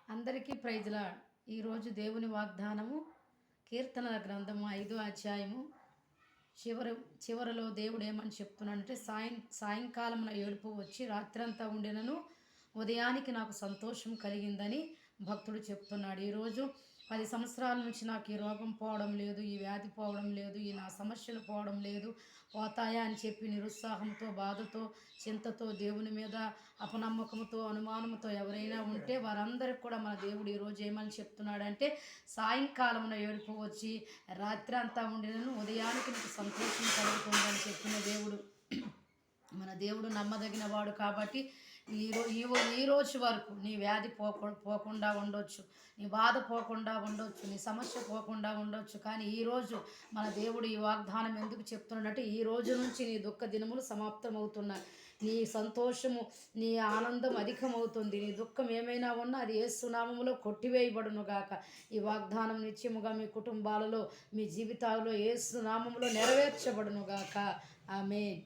అందరికీ ప్రైజ్లా. ఈరోజు దేవుని వాగ్దానము కీర్తనల గ్రంథము 5వ అధ్యాయము చివరిలో దేవుడు ఏమని చెప్తున్నాడంటే, సాయంకాలమున ఏడుపు వచ్చి రాత్రంతా ఉండినను ఉదయానికి నాకు సంతోషం కలిగిందని భక్తుడు చెప్తున్నాడు. ఈరోజు 10 సంవత్సరాల నుంచి నాకు ఈ రోగం పోవడం లేదు, ఈ వ్యాధి పోవడం లేదు, ఈ నా సమస్యలు పోవడం లేదు, పోతాయా అని చెప్పి నిరుత్సాహంతో, బాధతో, చింతతో, దేవుని మీద అపనమ్మకంతో, అనుమానంతో ఎవరైనా ఉంటే వారందరికి కూడా మన దేవుడు ఈరోజు ఏమని చెప్తున్నాడంటే, సాయంకాలమున ఏడుపు వచ్చి రాత్రి అంతా ఉండినను ఉదయానికి నీకు సంతోషం కలుగుతుందని చెప్పిన దేవుడు. మన దేవుడు నమ్మదగిన వాడు కాబట్టి ఈ రోజు వరకు నీ వ్యాధి పోకుండా ఉండొచ్చు, నీ బాధ పోకుండా ఉండొచ్చు, నీ సమస్య పోకుండా ఉండొచ్చు. కానీ ఈరోజు మన దేవుడు ఈ వాగ్దానం ఎందుకు చెప్తున్నాడంటే, ఈ రోజు నుంచి నీ దుఃఖ దినములు సమాప్తమవుతున్నాయి. నీ సంతోషము, నీ ఆనందం అధికమవుతుంది. నీ దుఃఖం ఏమైనా ఉన్నా అది యేసు నామములో కొట్టివేయబడును గాక. ఈ వాగ్దానం నిత్యముగా మీ కుటుంబాలలో, మీ జీవితాలలో యేసు నామములో నెరవేర్చబడును గాక. ఆమేన్.